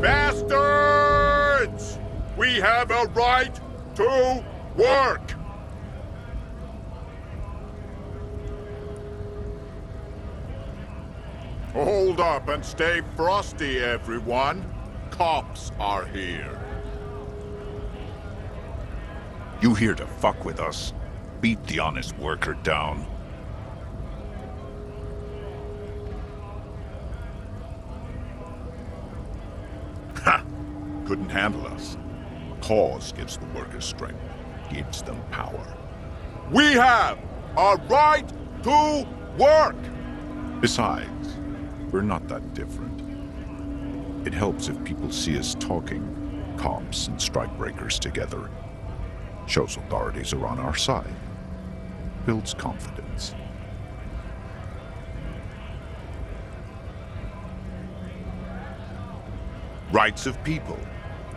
Bastards! We have a right to work! Hold up and stay frosty, everyone. Cops are here. You here to fuck with us? Beat the honest worker down. Ha! Couldn't handle us. A cause gives the workers strength, gives them power. We have a right to work! Besides, we're not that different. It helps if people see us talking, cops and strikebreakers together. Shows authorities are on our side. Builds confidence. Rights of people,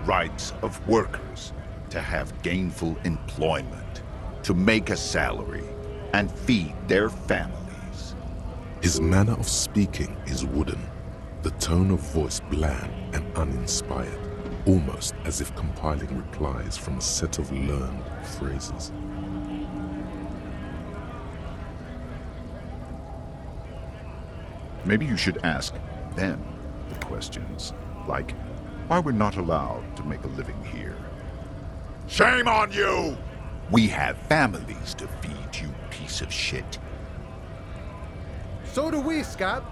rights of workers, to have gainful employment, to make a salary, and feed their families. His manner of speaking is wooden, the tone of voice bland and uninspired, almost as if compiling replies from a set of learned phrases. Maybe you should ask them the questions, like why we're not allowed to make a living here. Shame on you! We have families to feed, you piece of shit. So do we, Scab.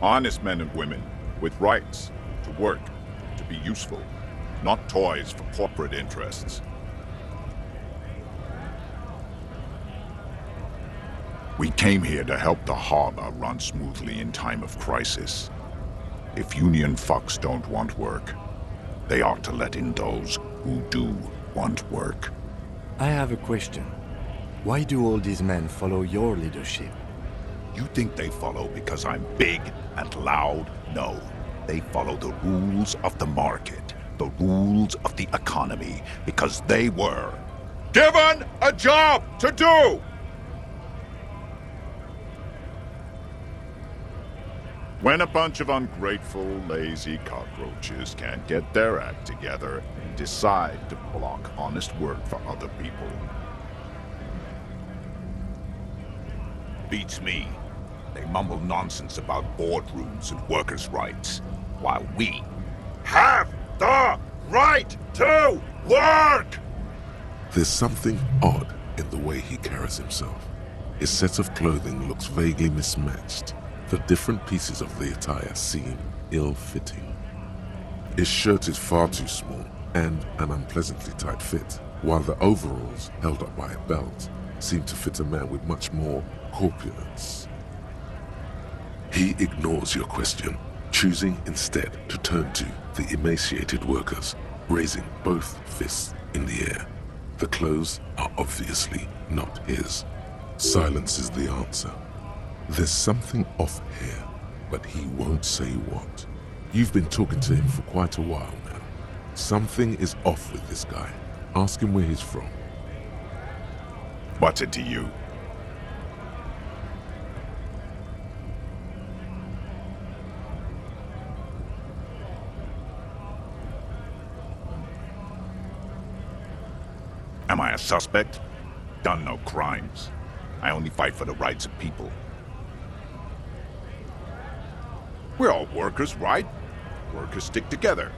Honest men and women with rights to work, to be useful, not toys for corporate interests. We came here to help the harbor run smoothly in time of crisis. If union fucks don't want work, they ought to let in those who do want work. I have a question. Why do all these men follow your leadership? You think they follow because I'm big and loud? No. They follow the rules of the market, the rules of the economy, because they were given a job to do! When a bunch of ungrateful, lazy cockroaches can't get their act together and decide to block honest work for other people. Beats me. They mumble nonsense about boardrooms and workers' rights, while we have the right to work! There's something odd in the way he carries himself. His set of clothing looks vaguely mismatched. The different pieces of the attire seem ill-fitting. His shirt is far too small and an unpleasantly tight fit, while the overalls, held up by a belt, seem to fit a man with much more corpulence. He ignores your question, choosing instead to turn to the emaciated workers, raising both fists in the air. The clothes are obviously not his. Silence is the answer. There's something off here, but he won't say what. You've been talking to him for quite a while now. Something is off with this guy. Ask him where he's from. What's it to you? Am I a suspect? Done no crimes. I only fight for the rights of people. We're all workers, right? Workers stick together.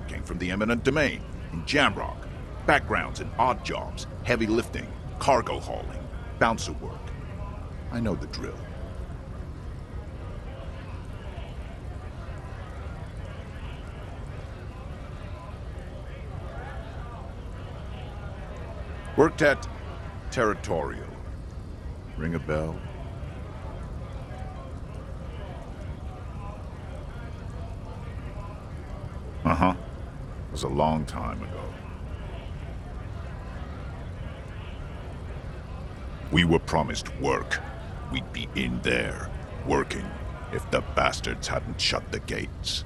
Came from the eminent domain, in Jamrock. Backgrounds in odd jobs, heavy lifting, cargo hauling, bouncer work. I know the drill. Worked at Territorial. Ring a bell? Uh-huh. It was a long time ago. We were promised work. We'd be in there, working, if the bastards hadn't shut the gates.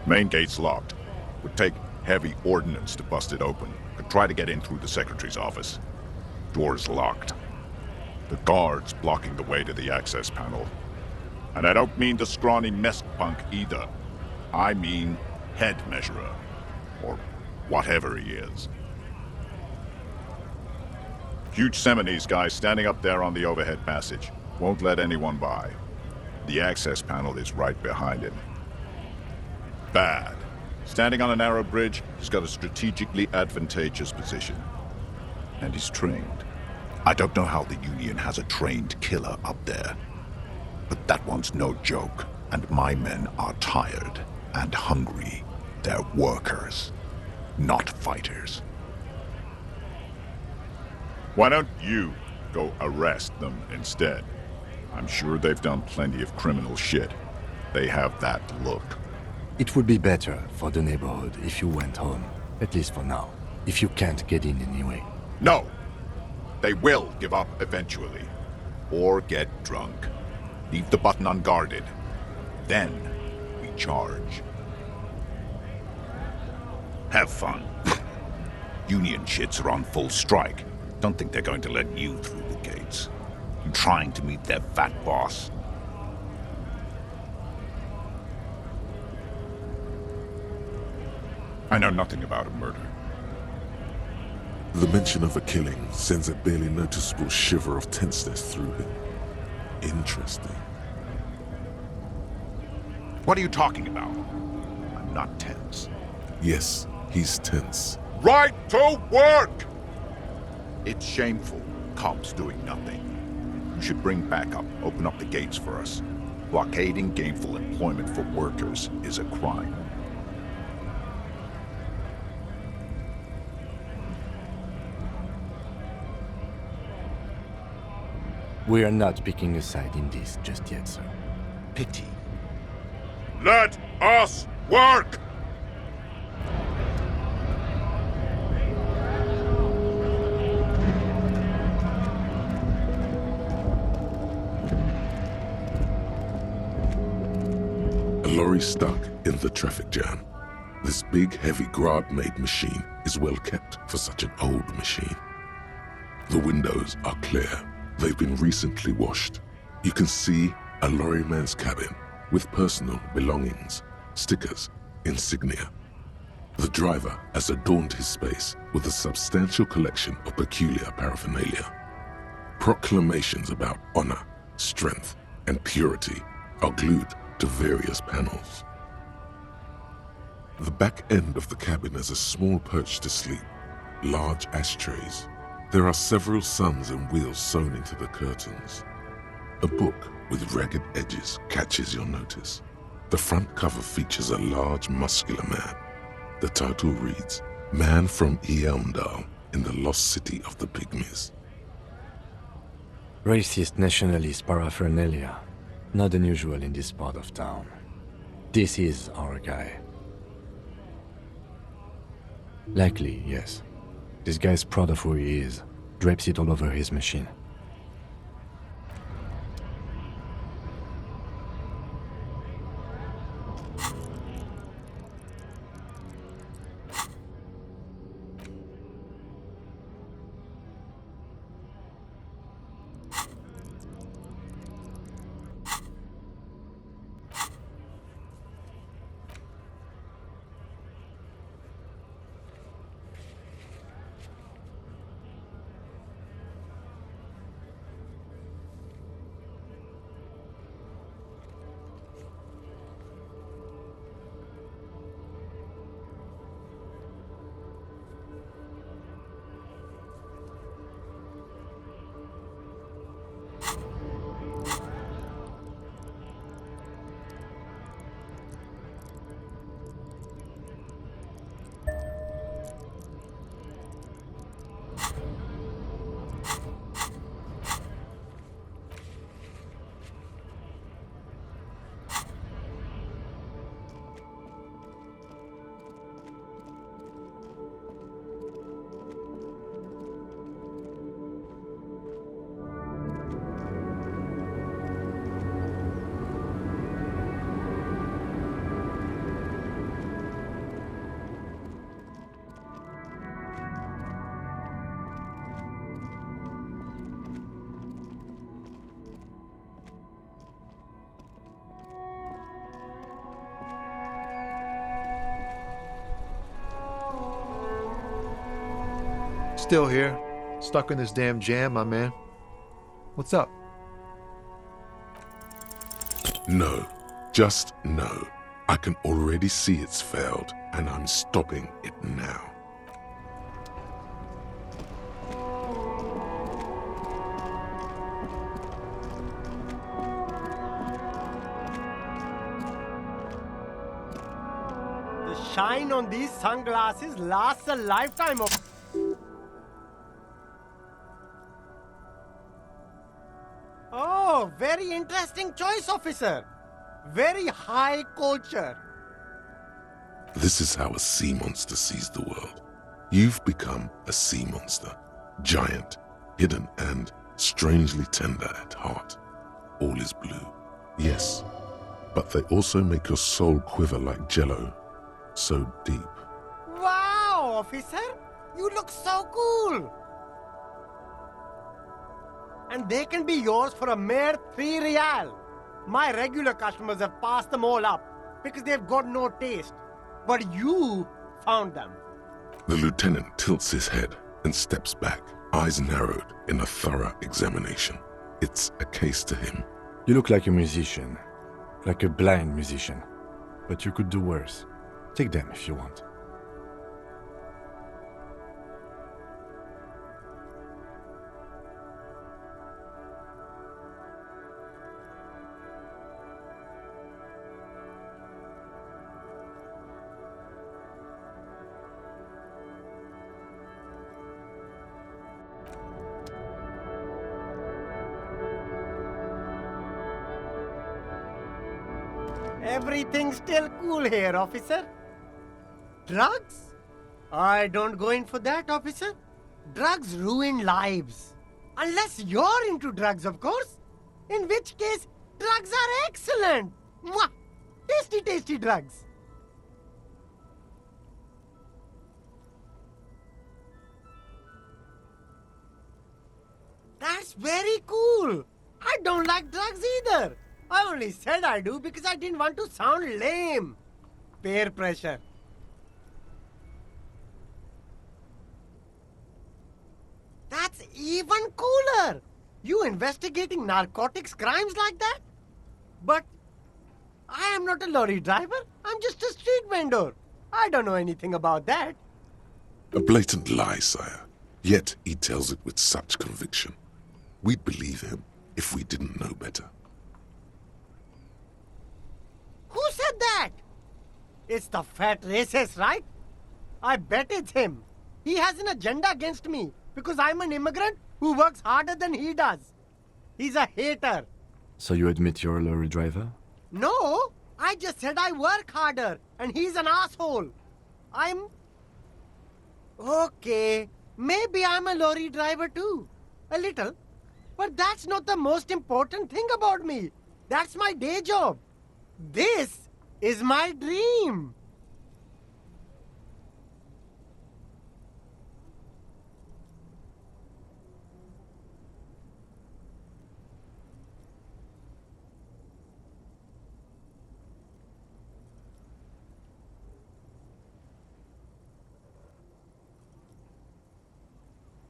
Main gate's locked. Would take heavy ordnance to bust it open. Could try to get in through the secretary's office. Door's locked. The guard's blocking the way to the access panel. And I don't mean the scrawny mess punk either. I mean head measurer. Or whatever he is. Huge Seminese guy standing up there on the overhead passage. Won't let anyone by. The access panel is right behind him. Bad. Standing on a narrow bridge, he's got a strategically advantageous position. And he's trained. I don't know how the Union has a trained killer up there. But that one's no joke. And my men are tired and hungry. They're workers, not fighters. Why don't you go arrest them instead? I'm sure they've done plenty of criminal shit. They have that look. It would be better for the neighborhood if you went home. At least for now. If you can't get in anyway. No! They will give up eventually. Or get drunk. Leave the button unguarded. Then, we charge. Have fun. Union shits are on full strike. Don't think they're going to let you through the gates. You're trying to meet their fat boss. I know nothing about a murder. The mention of a killing sends a barely noticeable shiver of tenseness through him. Interesting. What are you talking about? I'm not tense. Yes, he's tense. Right to work! It's shameful. Cops doing nothing. You should bring backup. Open up the gates for us. Blockading gainful employment for workers is a crime. We are not picking a side in this just yet, sir. Pity. Let us work! A lorry stuck in the traffic jam. This big, heavy Grad-made machine is well kept for such an old machine. The windows are clear. They've been recently washed. You can see a lorryman's cabin with personal belongings, stickers, insignia. The driver has adorned his space with a substantial collection of peculiar paraphernalia. Proclamations about honor, strength, and purity are glued to various panels. The back end of the cabin has a small perch to sleep, large ashtrays. There are several suns and wheels sewn into the curtains. A book with ragged edges catches your notice. The front cover features a large, muscular man. The title reads, Man from Eamdal in the Lost City of the Pygmies. Racist nationalist paraphernalia. Not unusual in this part of town. This is our guy. Likely, yes. This guy's proud of who he is. Drapes it all over his machine. Still here. Stuck in this damn jam, my man. What's up? No. Just no. I can already see it's failed, and I'm stopping it now. The shine on these sunglasses lasts a lifetime of... Oh, very interesting choice, officer. Very high culture. This is how a sea monster sees the world. You've become a sea monster. Giant, hidden, and strangely tender at heart. All is blue. Yes, but they also make your soul quiver like jello. So deep. Wow, officer. You look so cool. And they can be yours for a mere 3 real. My regular customers have passed them all up because they've got no taste. But you found them. The lieutenant tilts his head and steps back, eyes narrowed in a thorough examination. It's a case to him. You look like a musician. Like a blind musician. But you could do worse. Take them if you want. Everything's still cool here, officer. Drugs? I don't go in for that, officer. Drugs ruin lives. Unless you're into drugs, of course. In which case, drugs are excellent. Mwah! Tasty, tasty drugs. That's very cool. I don't like drugs either. I only said I do because I didn't want to sound lame. Peer pressure. That's even cooler. You investigating narcotics crimes like that? But I am not a lorry driver. I'm just a street vendor. I don't know anything about that. A blatant lie, sire. Yet he tells it with such conviction. We'd believe him if we didn't know better. Who said that? It's the fat racist, right? I bet it's him. He has an agenda against me because I'm an immigrant who works harder than he does. He's a hater. So you admit you're a lorry driver? No, I just said I work harder and he's an asshole. Okay, maybe I'm a lorry driver too. A little. But that's not the most important thing about me. That's my day job. This is my dream.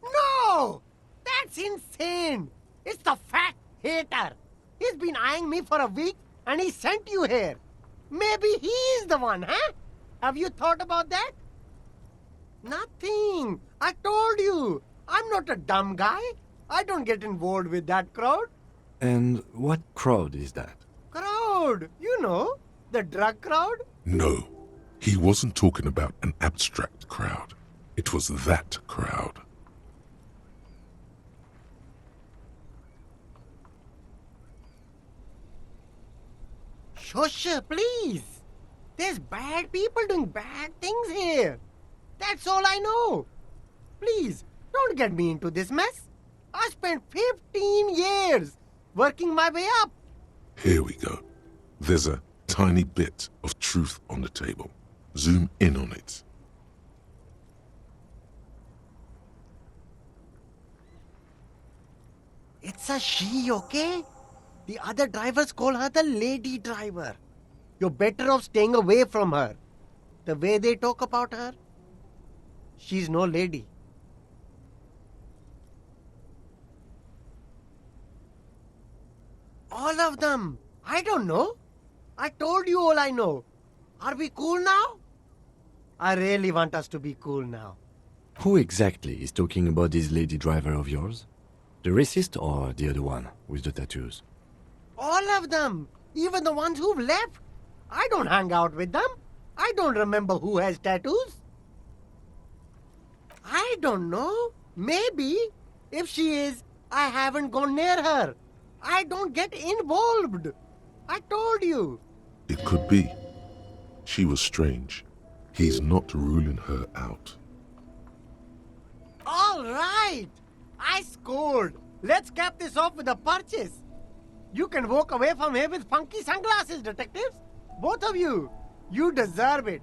No! That's insane! It's the fat hater. He's been eyeing me for a week and he sent you here. Maybe he's the one, huh? Have you thought about that? Nothing. I told you. I'm not a dumb guy. I don't get involved with that crowd. And what crowd is that? Crowd? You know, the drug crowd? No, he wasn't talking about an abstract crowd. It was that crowd. Shush, please. There's bad people doing bad things here. That's all I know. Please, don't get me into this mess. I spent 15 years working my way up. Here we go. There's a tiny bit of truth on the table. Zoom in on it. It's a she, okay? The other drivers call her the Ladydriver. You're better off staying away from her. The way they talk about her, she's no lady. All of them. I don't know. I told you all I know. Are we cool now? I really want us to be cool now. Who exactly is talking about this Ladydriver of yours? The racist or the other one with the tattoos? All of them. Even the ones who've left. I don't hang out with them. I don't remember who has tattoos. I don't know. Maybe. If she is, I haven't gone near her. I don't get involved. I told you. It could be. She was strange. He's not ruling her out. All right. I scored. Let's cap this off with a purchase. You can walk away from here with funky sunglasses, detectives. Both of you. You deserve it.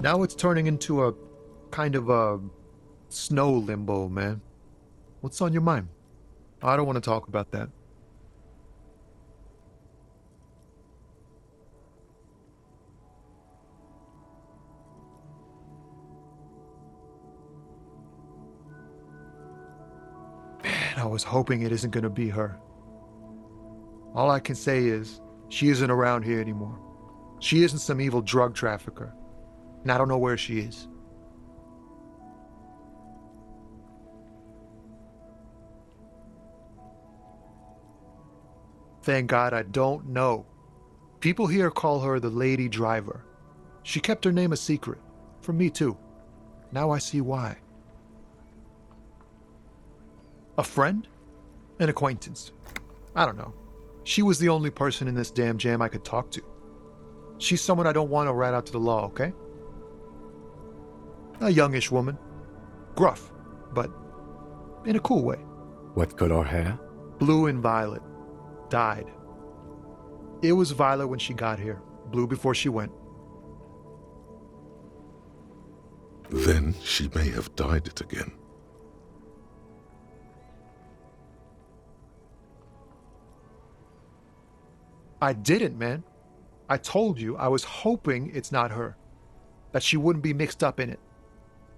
Now it's turning into a kind of a snow limbo, man. What's on your mind? I don't want to talk about that. Man, I was hoping it isn't going to be her. All I can say is, she isn't around here anymore. She isn't some evil drug trafficker. And I don't know where she is. Thank God I don't know. People here call her the Ladydriver. She kept her name a secret. From me too. Now I see why. A friend? An acquaintance? I don't know. She was the only person in this damn jam I could talk to. She's someone I don't want to rat out to the law, okay? A youngish woman. Gruff, but in a cool way. What color hair? Blue and violet. Died. It was violet when she got here. Blue before she went. Then she may have dyed it again. I didn't, man. I told you I was hoping it's not her. That she wouldn't be mixed up in it.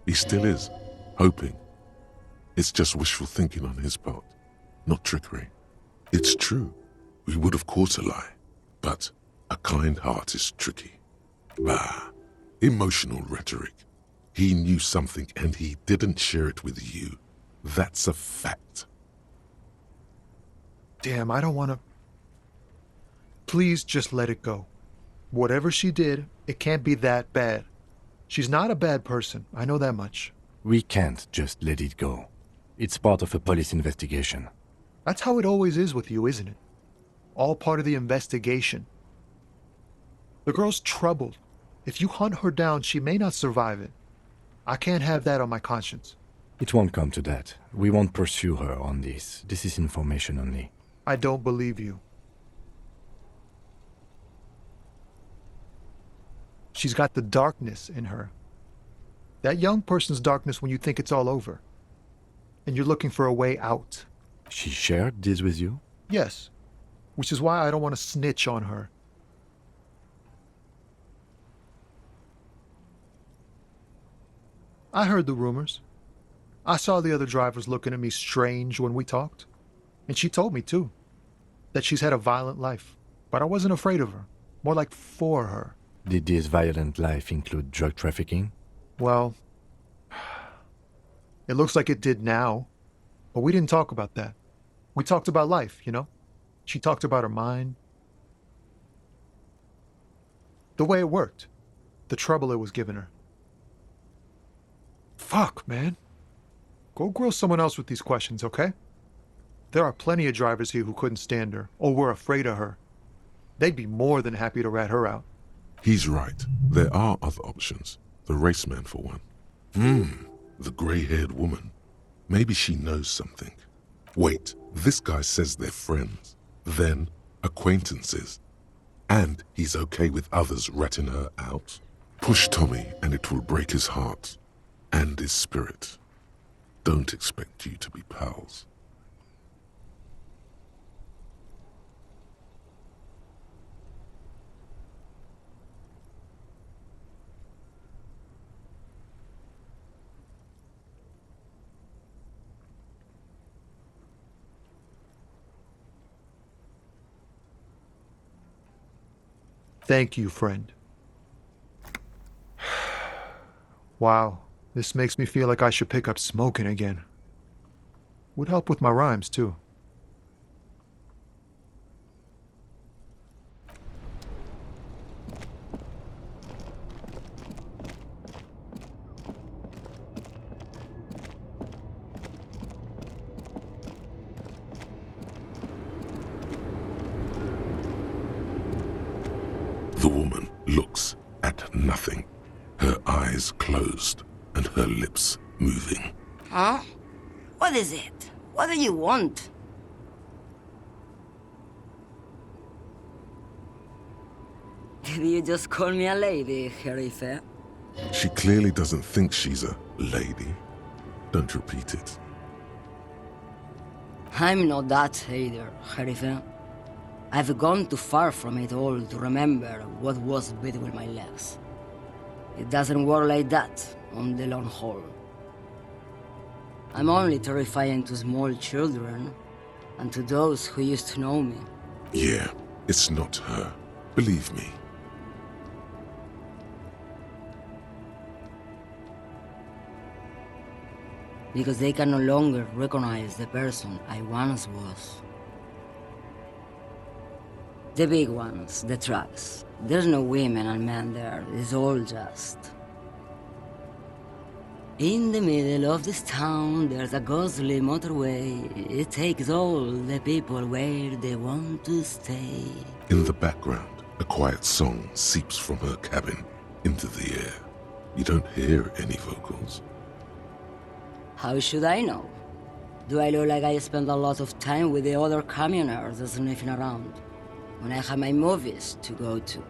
He still is, hoping. It's just wishful thinking on his part, not trickery. It's true, we would have caught a lie, but a kind heart is tricky. Bah, emotional rhetoric. He knew something and he didn't share it with you. That's a fact. Damn, I don't want to... Please just let it go. Whatever she did, it can't be that bad. She's not a bad person, I know that much. We can't just let it go. It's part of a police investigation. That's how it always is with you, isn't it? All part of the investigation. The girl's troubled. If you hunt her down, she may not survive it. I can't have that on my conscience. It won't come to that. We won't pursue her on this. This is information only. I don't believe you. She's got the darkness in her. That young person's darkness when you think it's all over. And you're looking for a way out. She shared this with you? Yes. Which is why I don't want to snitch on her. I heard the rumors. I saw the other drivers looking at me strange when we talked. And she told me, too, that she's had a violent life. But I wasn't afraid of her. More like for her. Did this violent life include drug trafficking? Well, it looks like it did now. But we didn't talk about that. We talked about life, you know? She talked about her mind. The way it worked. The trouble it was giving her. Fuck, man. Go grill someone else with these questions, okay? There are plenty of drivers here who couldn't stand her, or were afraid of her. They'd be more than happy to rat her out. He's right. There are other options. The raceman, for one. The grey-haired woman. Maybe she knows something. Wait, this guy says they're friends. Then acquaintances. And he's okay with others ratting her out. Push Tommy and it will break his heart and his spirit. Don't expect you to be pals. Thank you, friend. Wow, this makes me feel like I should pick up smoking again. Would help with my rhymes, too. The woman looks at nothing, her eyes closed and her lips moving. Huh? What is it? What do you want? Did you just call me a lady, Sheriff? She clearly doesn't think she's a lady. Don't repeat it. I'm not that either, Sheriff. I've gone too far from it all to remember what was between my legs. It doesn't work like that on the long haul. I'm only terrifying to small children and to those who used to know me. Yeah, it's not her. Believe me. Because they can no longer recognize the person I once was. The big ones, the trucks. There's no women and men there, it's all just... In the middle of this town, there's a ghostly motorway. It takes all the people where they want to stay. In the background, a quiet song seeps from her cabin into the air. You don't hear any vocals. How should I know? Do I look like I spend a lot of time with the other communers sniffing around, when I have my movies to go to?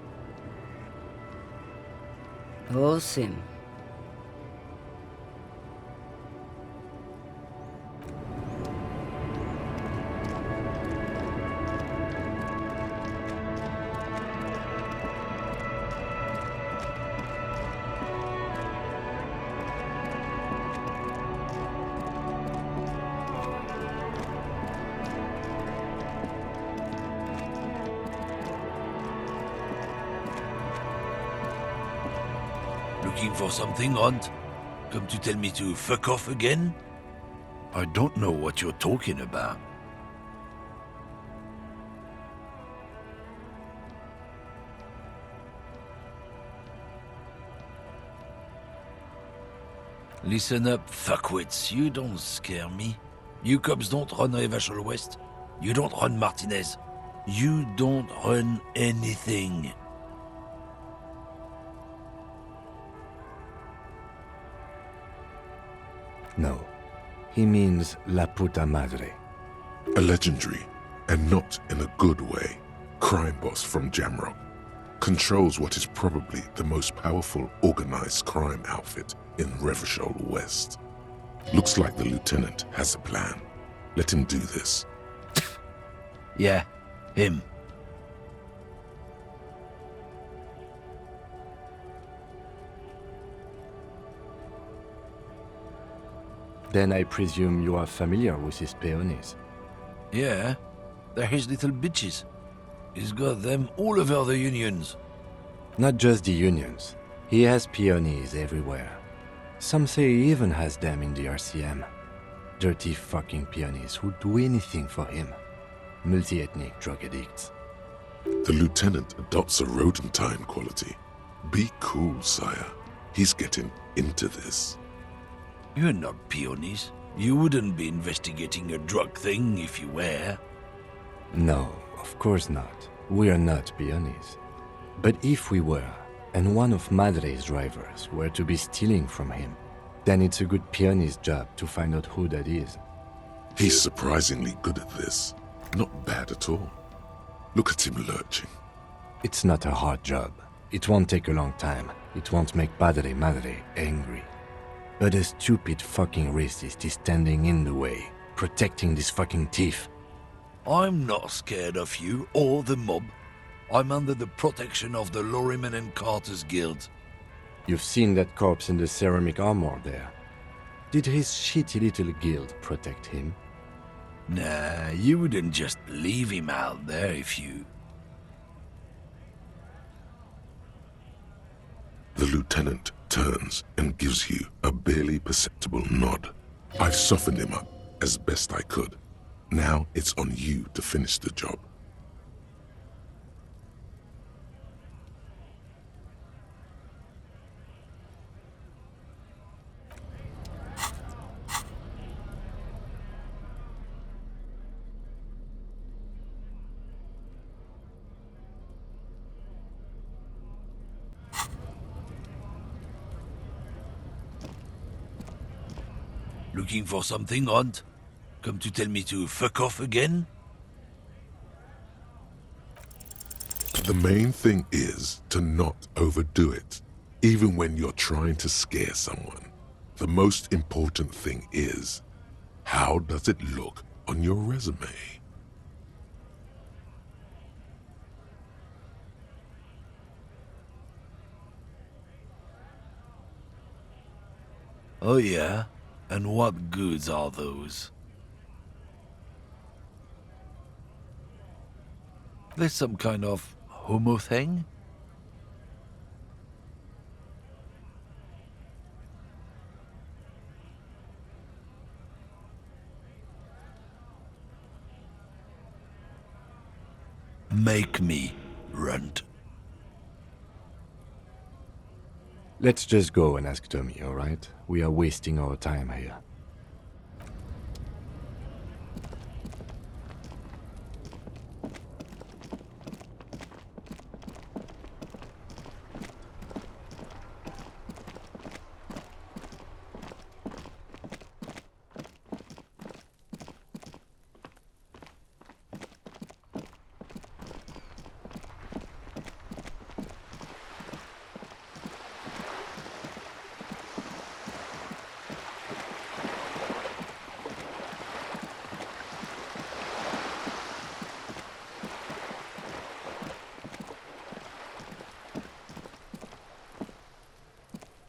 Oh, Sim. Looking for something, Hunt? Come to tell me to fuck off again? I don't know what you're talking about. Listen up, fuckwits. You don't scare me. You cops don't run Revachol West. You don't run Martinez. You don't run anything. No. He means La Puta Madre. A legendary, and not in a good way, crime boss from Jamrock. Controls what is probably the most powerful organized crime outfit in Revachol West. Looks like the lieutenant has a plan. Let him do this. Yeah, him. Then I presume you are familiar with his peonies. Yeah, they're his little bitches. He's got them all over the unions. Not just the unions. He has peonies everywhere. Some say he even has them in the RCM. Dirty fucking peonies who'd do anything for him. Multi-ethnic drug addicts. The lieutenant adopts a rodentine quality. Be cool, sire. He's getting into this. You're not peonies. You wouldn't be investigating a drug thing if you were. No, of course not. We are not peonies. But if we were, and one of Madre's drivers were to be stealing from him, then it's a good peony's job to find out who that is. He's surprisingly good at this. Not bad at all. Look at him lurching. It's not a hard job. It won't take a long time. It won't make Padre Madre angry. But a stupid fucking racist is standing in the way, protecting this fucking thief. I'm not scared of you or the mob. I'm under the protection of the Lorrymen and Carters Guild. You've seen that corpse in the ceramic armor there. Did his shitty little guild protect him? Nah, you wouldn't just leave him out there if you... The lieutenant turns and gives you a barely perceptible nod. I've softened him up as best I could. Now it's on you to finish the job. Looking for something, Hunt? Come to tell me to fuck off again? The main thing is to not overdo it, even when you're trying to scare someone. The most important thing is, how does it look on your resume? Oh yeah? And what goods are those? There's some kind of homo thing? Make me, Runt. Let's just go and ask Tommy, alright? We are wasting our time here.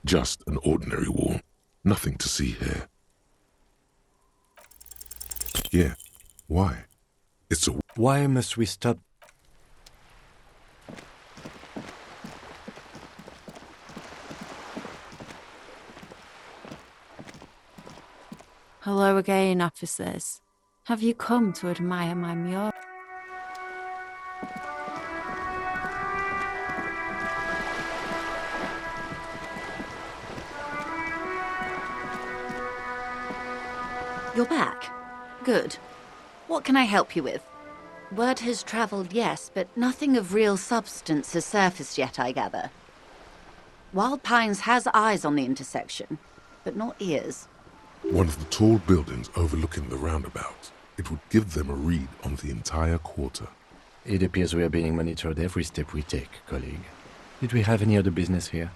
Just an ordinary wall. Nothing to see here. Yeah. Why? It's a... Why must we stop? Hello again, officers. Have you come to admire my mural? You're back. Good. What can I help you with? Word has traveled, yes, but nothing of real substance has surfaced yet, I gather. Wild Pines has eyes on the intersection, but not ears. One of the tall buildings overlooking the roundabout. It would give them a read on the entire quarter. It appears we are being monitored every step we take, colleague. Did we have any other business here?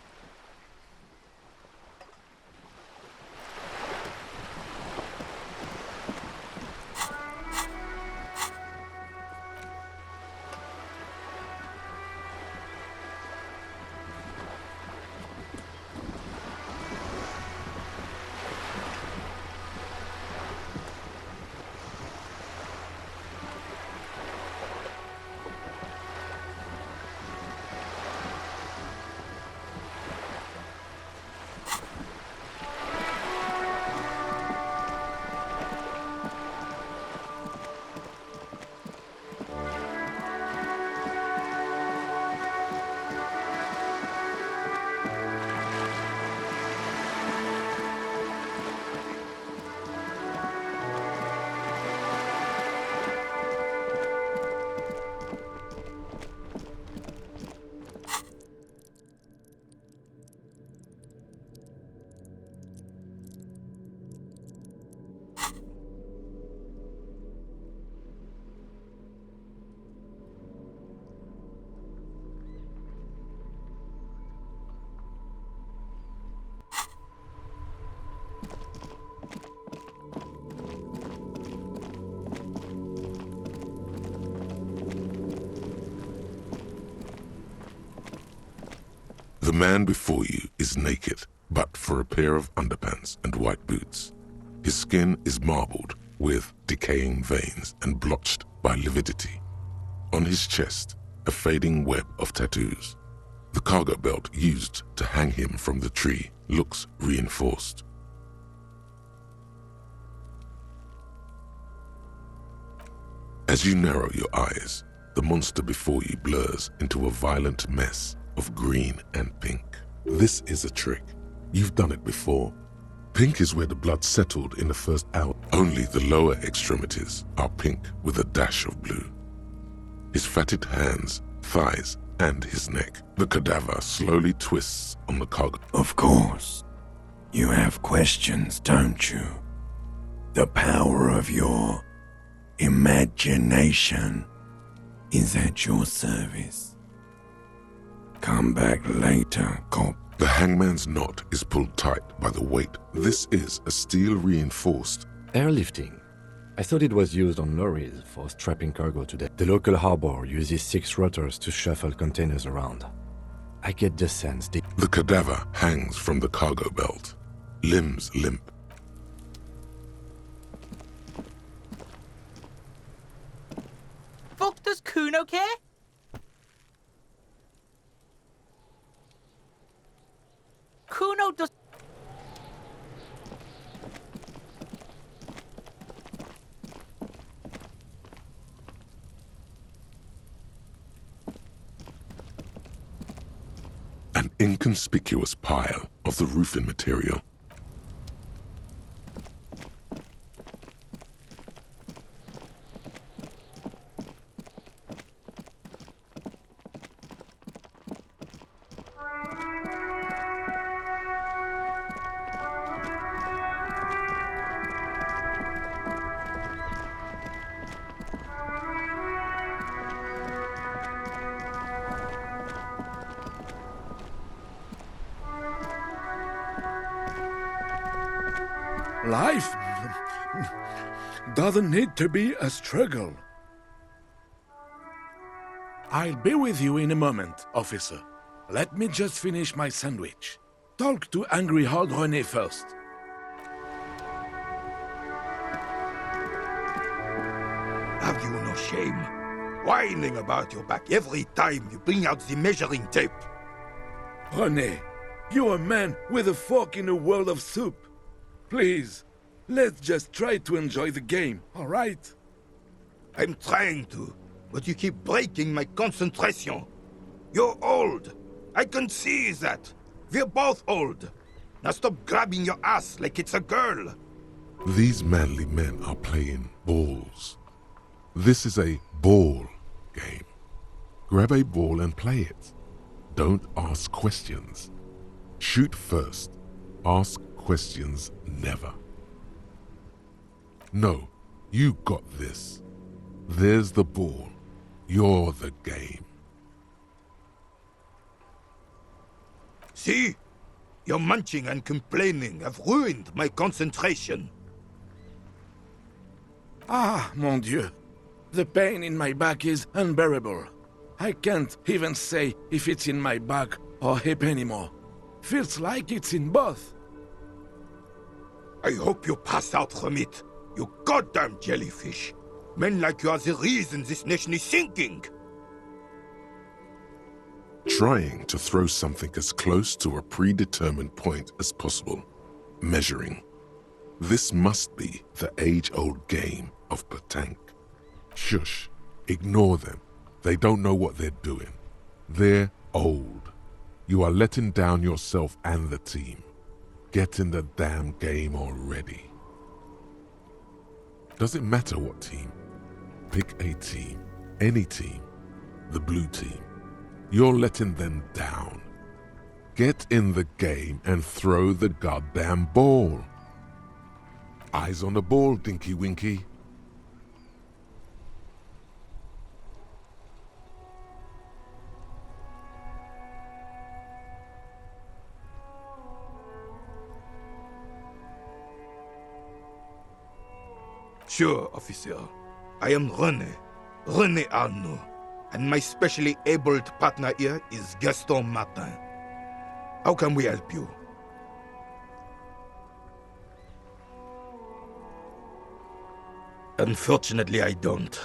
The man before you is naked, but for a pair of underpants and white boots. His skin is marbled with decaying veins and blotched by lividity. On his chest, a fading web of tattoos. The cargo belt used to hang him from the tree looks reinforced. As you narrow your eyes, the monster before you blurs into a violent mess of green and pink. This is a trick. You've done it before. Pink is where the blood settled in the first hour. Only the lower extremities are pink with a dash of blue. His fatted hands, thighs, and his neck. The cadaver slowly twists on the cargo. Of course. You have questions, don't you? The power of your imagination is at your service. Come back later, cop. The hangman's knot is pulled tight by the weight. This is a steel-reinforced Airlifting. I thought it was used on lorries for strapping cargo to them. The local harbor uses 6 rotors to shuffle containers around. I get the sense they... The cadaver hangs from the cargo belt, limbs limp. Fuck, does Kuno care? Kuno does... An inconspicuous pile of the roofing material. Life doesn't need to be a struggle. I'll be with you in a moment, officer. Let me just finish my sandwich. Talk to angry old René first. Have you no shame? Whining about your back every time you bring out the measuring tape. René, you're a man with a fork in a world of soup. Please, let's just try to enjoy the game, all right? I'm trying to, but you keep breaking my concentration. You're old. I can see that. We're both old. Now stop grabbing your ass like it's a girl. These manly men are playing balls. This is a ball game. Grab a ball and play it. Don't ask questions. Shoot first. Ask questions never. No, you got this. There's the ball. You're the game. See? Your munching and complaining have ruined my concentration. Ah, mon Dieu. The pain in my back is unbearable. I can't even say if it's in my back or hip anymore. Feels like it's in both. I hope you pass out from it, you goddamn jellyfish. Men like you are the reason this nation is sinking. Trying to throw something as close to a predetermined point as possible. Measuring. This must be the age-old game of petanque. Shush. Ignore them. They don't know what they're doing. They're old. You are letting down yourself and the team. Get in the damn game already. Does it matter what team? Pick a team. Any team. The blue team. You're letting them down. Get in the game and throw the goddamn ball. Eyes on the ball, Dinky Winky. Sure, officer. I am René Arnoux, and my specially abled partner here is Gaston Martin. How can we help you? Unfortunately, I don't.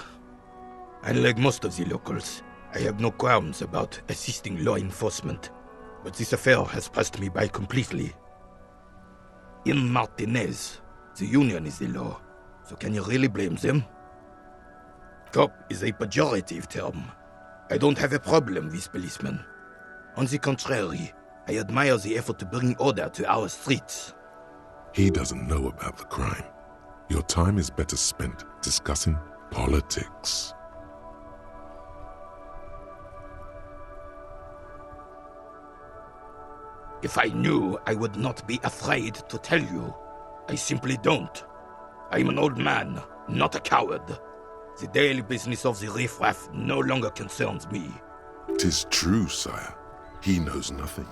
Unlike most of the locals, I have no qualms about assisting law enforcement, but this affair has passed me by completely. In Martinez, the Union is the law, so can you really blame them? Cop is a pejorative term. I don't have a problem with policemen. On the contrary, I admire the effort to bring order to our streets. He doesn't know about the crime. Your time is better spent discussing politics. If I knew, I would not be afraid to tell you. I simply don't. I'm an old man, not a coward. The daily business of the riffraff no longer concerns me. 'Tis true, sire. He knows nothing.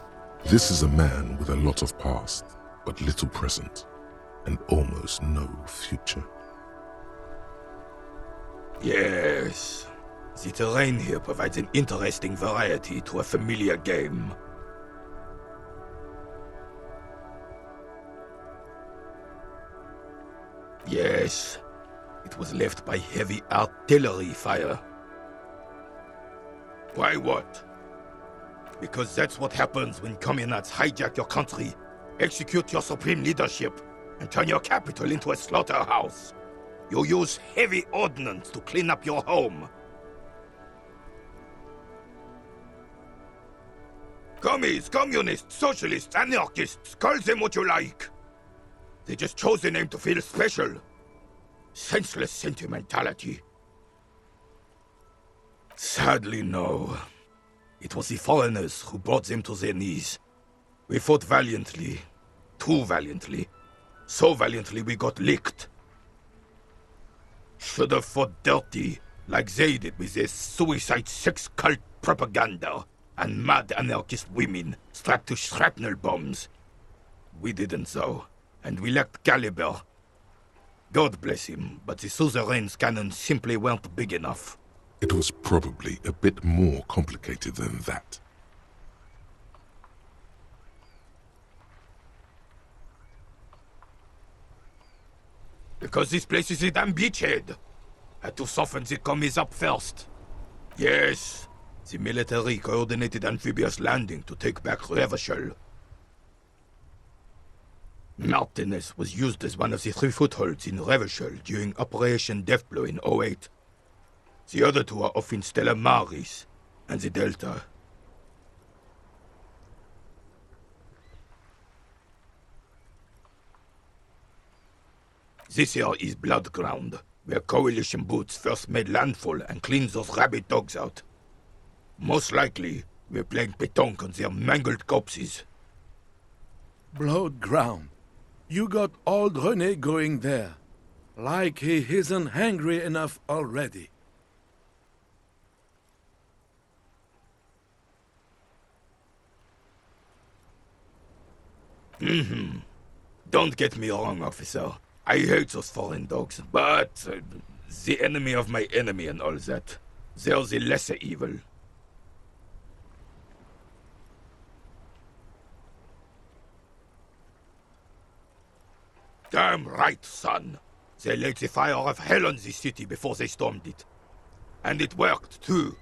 This is a man with a lot of past, but little present, and almost no future. Yes. The terrain here provides an interesting variety to a familiar game. Yes. It was left by heavy artillery fire. Why what? Because that's what happens when communards hijack your country, execute your supreme leadership, and turn your capital into a slaughterhouse. You use heavy ordnance to clean up your home. Commies, communists, socialists, anarchists, call them what you like. They just chose the name to feel special. Senseless sentimentality. Sadly, no. It was the foreigners who brought them to their knees. We fought valiantly. Too valiantly. So valiantly we got licked. Should have fought dirty, like they did with their suicide sex cult propaganda and mad anarchist women strapped to shrapnel bombs. We didn't though, and we lacked caliber. God bless him, but the suzerain's cannons simply weren't big enough. It was probably a bit more complicated than that. Because this place is a damn beachhead. Had to soften the commies up first. Yes, the military coordinated amphibious landing to take back Revachol. Martinez was used as one of the 3 footholds in Revachol during Operation Deathblow in 08. The other 2 are off in Stella Maris and the Delta. This here is Blood Ground, where Coalition boots first made landfall and cleaned those rabid dogs out. Most likely, we're playing pétanque on their mangled corpses. Blood Ground. You got old René going there. Like he isn't hungry enough already. Don't get me wrong, officer. I hate those foreign dogs, but the enemy of my enemy and all that. They're the lesser evil. Damn right, son. They laid the fire of hell on the city before they stormed it. And it worked, too.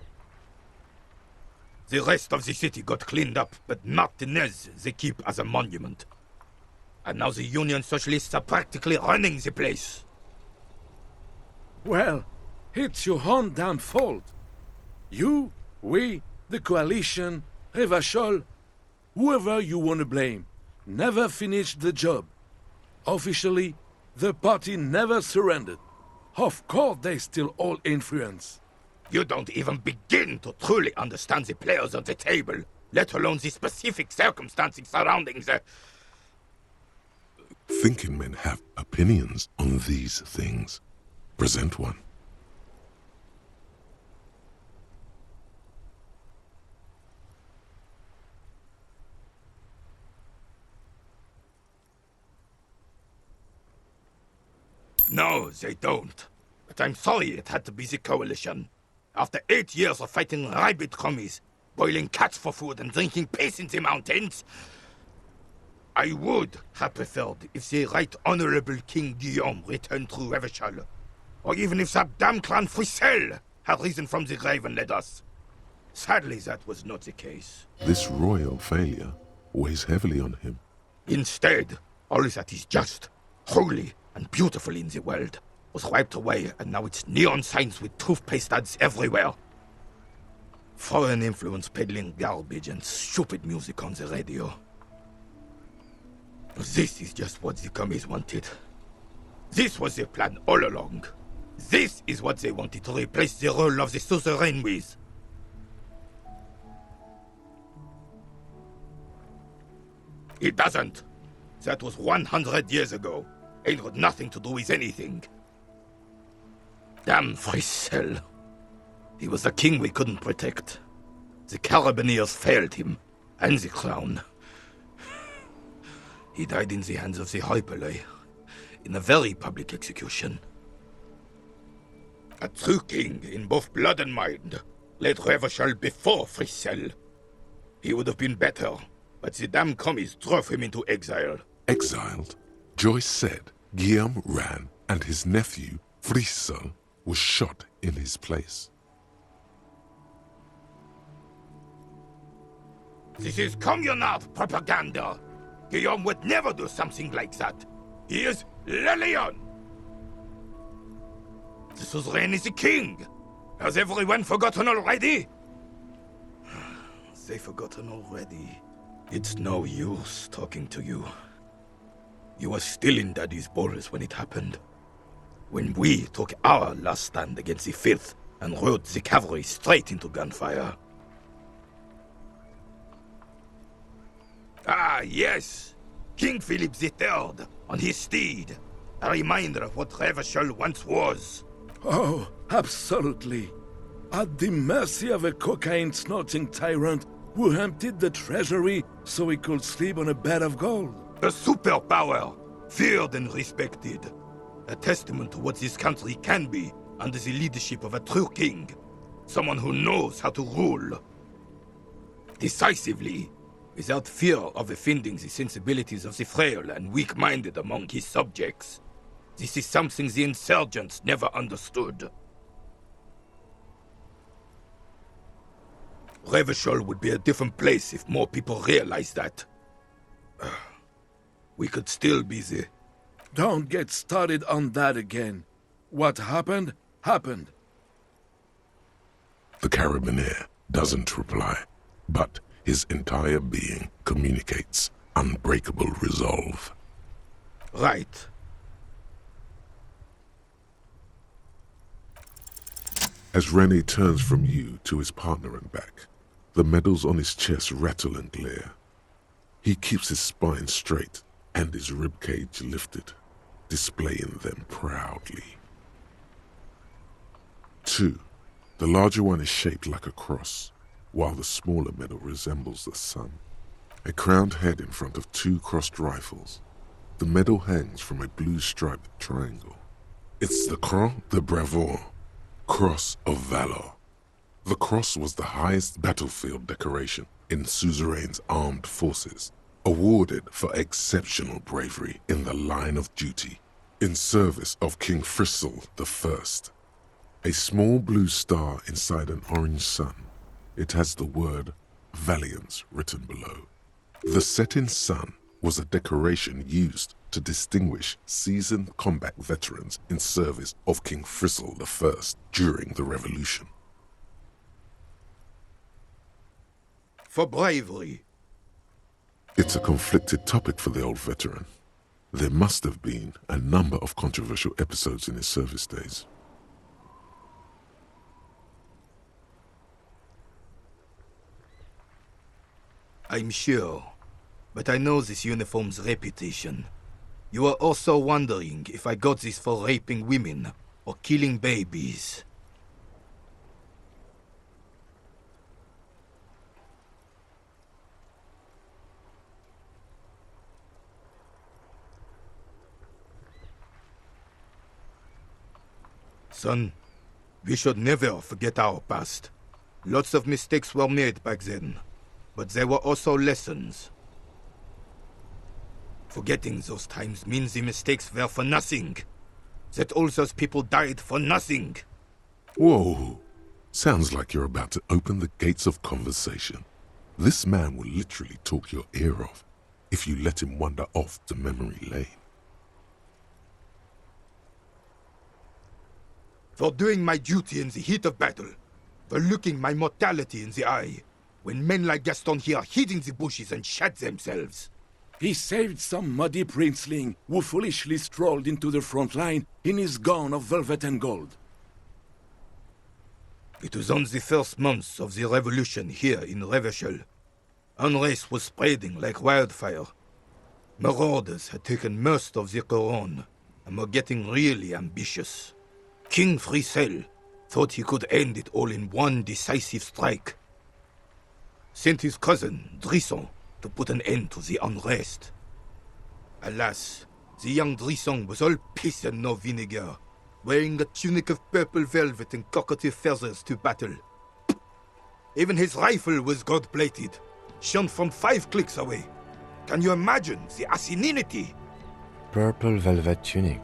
The rest of the city got cleaned up, but Martinez they keep as a monument. And now the Union Socialists are practically running the place. Well, it's your own damn fault. You, we, the Coalition, Revachol, whoever you want to blame, never finished the job. Officially, the party never surrendered. Of course they still all influence. You don't even begin to truly understand the players on the table, let alone the specific circumstances surrounding the... Thinking men have opinions on these things. Present one. No, they don't. But I'm sorry it had to be the Coalition. After 8 years of fighting rabid commies, boiling cats for food and drinking piss in the mountains. I would have preferred if the Right Honorable King Guillaume returned through Revachol, or even if that damn clan Frissel had risen from the grave and led us. Sadly, that was not the case. This royal failure weighs heavily on him. Instead, all that is just, holy, and beautiful in the world was wiped away, and now it's neon signs with toothpaste ads everywhere. Foreign influence peddling garbage and stupid music on the radio. This is just what the commies wanted. This was their plan all along. This is what they wanted to replace the role of the suzerain with. It doesn't. That was 100 years ago. It had nothing to do with anything. Damn Frissel. He was the king we couldn't protect. The Carabineers failed him, and the crown. He died in the hands of the Hyperlay, in a very public execution. A true king in both blood and mind led Revachol before Frissel. He would have been better, but the damn commies drove him into exile. Exiled? Joyce said Guillaume ran and his nephew, Frissel, was shot in his place. This is communard propaganda. Guillaume would never do something like that. He is Le Lion. The suzerain is the king. Has everyone forgotten already? They've forgotten already. It's no use talking to you. You were still in Daddy's balls when it happened. When we took our last stand against the filth and rode the cavalry straight into gunfire. Ah, yes! King Philip III, on his steed. A reminder of what Revachol once was. Oh, absolutely. At the mercy of a cocaine-snorting tyrant who emptied the treasury so he could sleep on a bed of gold. A superpower, feared and respected. A testament to what this country can be under the leadership of a true king. Someone who knows how to rule. Decisively, without fear of offending the sensibilities of the frail and weak-minded among his subjects. This is something the insurgents never understood. Revachol would be a different place if more people realized that. We could still be the... Don't get started on that again. What happened, happened. The Carabineer doesn't reply, but his entire being communicates unbreakable resolve. Right. As René turns from you to his partner and back, the medals on his chest rattle and glare. He keeps his spine straight and his ribcage lifted, displaying them proudly. 2. The larger one is shaped like a cross, while the smaller medal resembles the sun. A crowned head in front of 2 crossed rifles. The medal hangs from a blue-striped triangle. It's the Croix de Bravoure, Cross of Valor. The cross was the highest battlefield decoration in Suzerain's armed forces, awarded for exceptional bravery in the line of duty, in service of King Frissel I. A small blue star inside an orange sun. It has the word Valiance written below. The setting sun was a decoration used to distinguish seasoned combat veterans in service of King Frissel I during the Revolution. For bravery. It's a conflicted topic for the old veteran. There must have been a number of controversial episodes in his service days. I'm sure, but I know this uniform's reputation. You are also wondering if I got this for raping women or killing babies. Son, we should never forget our past. Lots of mistakes were made back then, but there were also lessons. Forgetting those times means the mistakes were for nothing. That all those people died for nothing. Whoa. Sounds like you're about to open the gates of conversation. This man will literally talk your ear off if you let him wander off to memory lane. For doing my duty in the heat of battle, for looking my mortality in the eye, when men like Gaston here hid in the bushes and shot themselves. He saved some muddy princeling who foolishly strolled into the front line in his gown of velvet and gold. It was on the first months of the revolution here in Revachol. Unrest was spreading like wildfire. Marauders had taken most of the Couronne and were getting really ambitious. King Frisel thought he could end it all in one decisive strike. Sent his cousin, Drisson, to put an end to the unrest. Alas, the young Drisson was all piss and no vinegar, wearing a tunic of purple velvet and cockatiel feathers to battle. Even his rifle was gold-plated, shone from 5 clicks away. Can you imagine the asininity? Purple velvet tunic.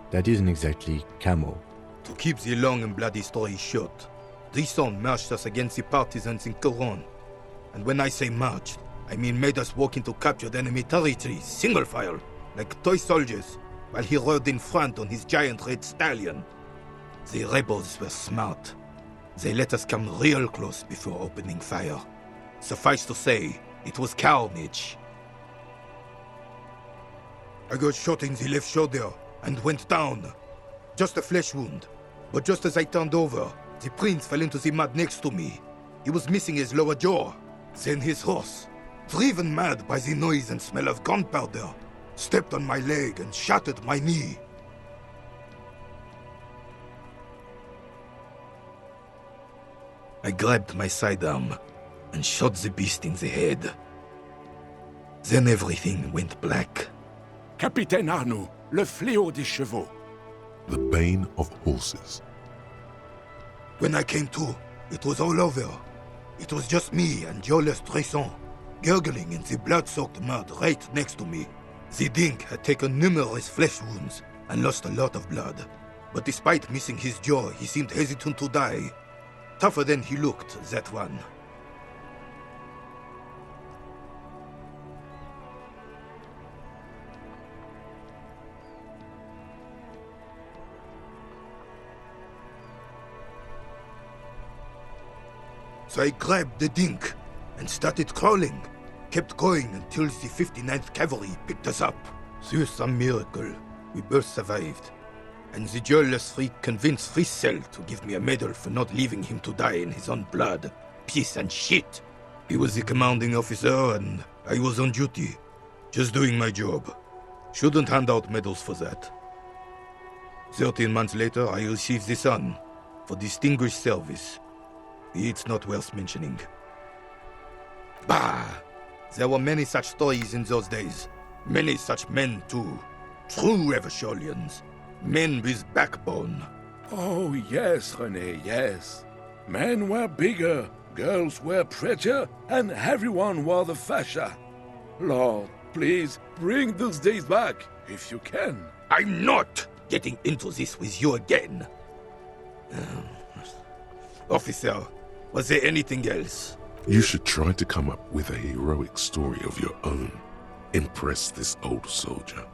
That isn't exactly camo. To keep the long and bloody story short, Drisson marched us against the partisans in Couronne. And when I say marched, I mean made us walk into captured enemy territory, single file, like toy soldiers, while he rode in front on his giant red stallion. The rebels were smart. They let us come real close before opening fire. Suffice to say, it was carnage. I got shot in the left shoulder and went down. Just a flesh wound. But just as I turned over, the prince fell into the mud next to me. He was missing his lower jaw. Then his horse, driven mad by the noise and smell of gunpowder, stepped on my leg and shattered my knee. I grabbed my sidearm and shot the beast in the head. Then everything went black. Capitaine Arnoux, le fléau des chevaux. The bane of horses. When I came to, it was all over. It was just me and Joyce Leyton-Messier, gurgling in the blood-soaked mud right next to me. The dink had taken numerous flesh wounds and lost a lot of blood. But despite missing his jaw, he seemed hesitant to die. Tougher than he looked, that one. So I grabbed the dink and started crawling. Kept going until the 59th Cavalry picked us up. Through some miracle, we both survived. And the joyless freak convinced Frisel to give me a medal for not leaving him to die in his own blood. Piece and shit. He was the commanding officer and I was on duty. Just doing my job. Shouldn't hand out medals for that. 13 months later, I received the Sun for distinguished service. It's not worth mentioning. Bah! There were many such stories in those days. Many such men, too. True Revacholians. Men with backbone. Oh, yes, René, yes. Men were bigger, girls were prettier, and everyone wore the fascia. Lord, please, bring those days back, if you can. I'm not getting into this with you again. Officer, was there anything else? You should try to come up with a heroic story of your own. Impress this old soldier.